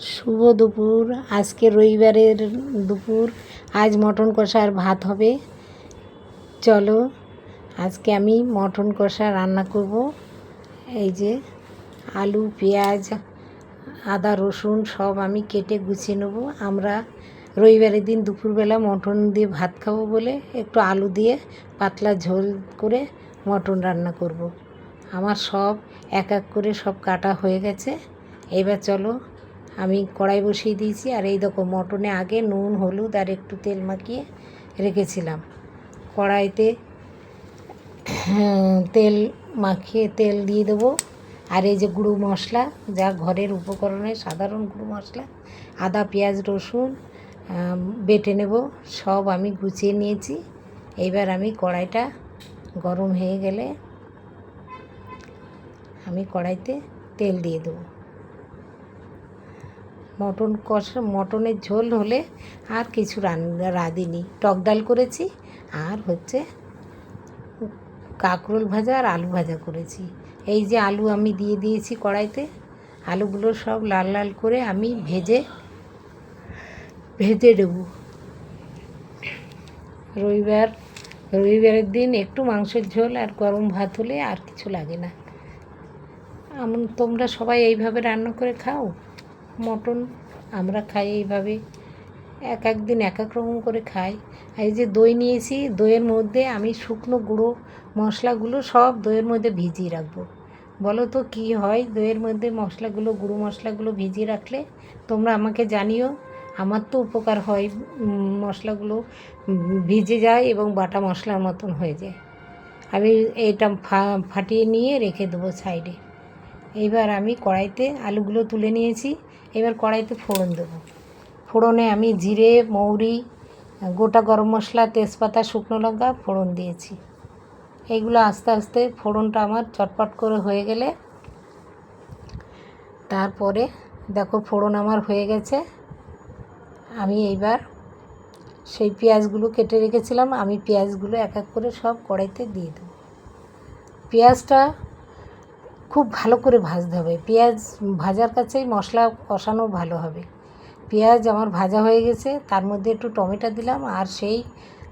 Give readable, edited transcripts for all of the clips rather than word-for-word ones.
শুভ দুপুর। আজকে রবিবারের দুপুর। আজ মটন কষা আর ভাত হবে। চলো আজকে আমি মটন কষা রান্না করব। এই যে আলু, পেঁয়াজ, আদা, রসুন সব আমি কেটে গুছিয়ে নেব। আমরা রবিবারের দিন দুপুরবেলা মটন দিয়ে ভাত খাবো বলে একটু আলু দিয়ে পাতলা ঝোল করে মটন রান্না করব। আমার সব এক এক করে সব কাটা হয়ে গেছে। এবার চলো, আমি কড়াই বসিয়ে দিয়েছি। আর এই দেখো, মটনে আগে নুন, হলুদ আর একটু তেল মাখিয়ে রেখেছিলাম। কড়াইতে তেল মাখিয়ে তেল দিয়ে দেবো। আর এই যে গুঁড়ো মশলা, যা ঘরের উপকরণে সাধারণ গুঁড়ো মশলা, আদা, পেঁয়াজ, রসুন বেটে নেব, সব আমি গুছিয়ে নিয়েছি। এইবার আমি কড়াইটা গরম হয়ে গেলে আমি কড়াইতে তেল দিয়ে দেবো। মটন কষা, মটনের ঝোল হলে আর কিছু রাঁধিনি। টক ডাল করেছি আর হচ্ছে কাঁকরোল ভাজা আর আলু ভাজা করেছি। এই যে আলু আমি দিয়ে দিয়েছি কড়াইতে। আলুগুলো সব লাল লাল করে আমি ভেজে দেব। রবিবারের দিন একটু মাংসের ঝোল আর গরম ভাত হলে আর কিছু লাগে না। তোমরা সবাই এইভাবে রান্না করে খাও মটন? আমরা খাই এইভাবে, এক এক দিন এক এক রকম করে খাই। এই যে দই নিয়েছি, দইয়ের মধ্যে আমি শুকনো গুঁড়ো মশলাগুলো সব দইয়ের মধ্যে ভিজিয়ে রাখবো। বলো তো কী হয় দইয়ের মধ্যে মশলাগুলো, গুঁড়ো মশলাগুলো ভিজিয়ে রাখলে? তোমরা আমাকে জানিও। আমার তো উপকার হয়, মশলাগুলো ভিজে যায় এবং বাটা মশলার মতন হয়ে যায়। আমি এইটা ফাটিয়ে নিয়ে রেখে দেবো সাইডে। এইবার আমি কড়াইতে আলুগুলো তুলে নিয়েছি। এবার কড়াইতে ফোড়ন দেবো। ফোড়নে আমি জিরে, মৌরি, গোটা গরম মশলা, তেজপাতা, শুকনো লঙ্কা ফোড়ন দিয়েছি। এইগুলো আস্তে আস্তে ফোড়নটা আমার চটপট করে হয়ে গেলে, তারপরে দেখো ফোড়ন আমার হয়ে গেছে। আমি এইবার সেই পেঁয়াজগুলো কেটে রেখেছিলাম, আমি পেঁয়াজগুলো এক এক করে সব কড়াইতে দিয়ে দেবো। পেঁয়াজটা খুব ভালো করে ভাজতে হবে। পেঁয়াজ ভাজার কাছেই মশলা কষানো ভালো হবে। পেঁয়াজ আমার ভাজা হয়ে গেছে, তার মধ্যে একটু টমেটো দিলাম আর সেই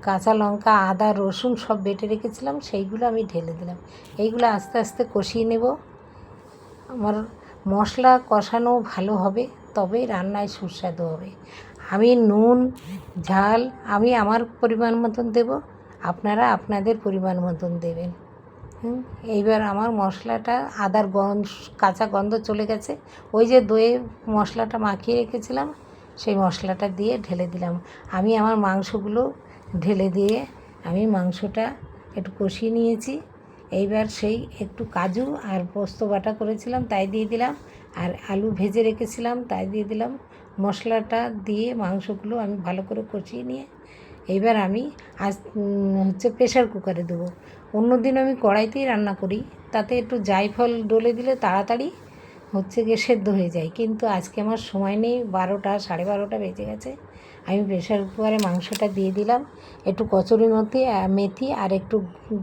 কাঁচা লঙ্কা, আদা, রসুন সব বেটে রেখেছিলাম, সেইগুলো আমি ঢেলে দিলাম। এইগুলো আস্তে আস্তে কষিয়ে নেব। আমার মশলা কষানো ভালো হবে, তবেই রান্নায় সুস্বাদু হবে। আমি নুন, ঝাল আমি আমার পরিমাণ মতন দেব, আপনারা আপনাদের পরিমাণ মতন দেবেন। এইবার আমার মশলাটা, আদার কাঁচা গন্ধ চলে গেছে। ওই যে দইয়ে মশলাটা মাখিয়ে রেখেছিলাম, সেই মশলাটা দিয়ে ঢেলে দিলাম। আমি আমার মাংসগুলো ঢেলে দিয়ে আমি মাংসটা একটু কষিয়ে নিয়েছি। এইবার সেই একটু কাজু আর পোস্ত বাটা করেছিলাম তাই দিয়ে দিলাম, আর আলু ভেজে রেখেছিলাম তাই দিয়ে দিলাম। মশলাটা দিয়ে মাংসগুলো আমি ভালো করে কষিয়ে নিয়ে এইবার আমি হচ্ছে প্রেশার কুকারে দেবো। অন্য দিন আমি কড়াইতেই রান্না করি, তাতে একটু জায়ফল ডলে দিলে তাড়াতাড়ি হচ্ছে গিয়ে সেদ্ধ হয়ে যায়। কিন্তু আজকে আমার সময় নেই, 12টা 12:30 বেজে গেছে। আমি প্রেশার কুকারে মাংসটা দিয়ে দিলাম, একটু কচুরি মেথি আর একটু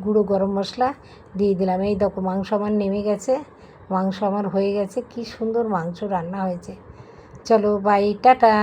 গুঁড়ো গরম মশলা দিয়ে দিলাম। এই দেখো মাংস আমার নেমে গেছে, মাংস আমার হয়ে গেছে। কি সুন্দর মাংস রান্না হয়েছে। চলো বাই, টাটা।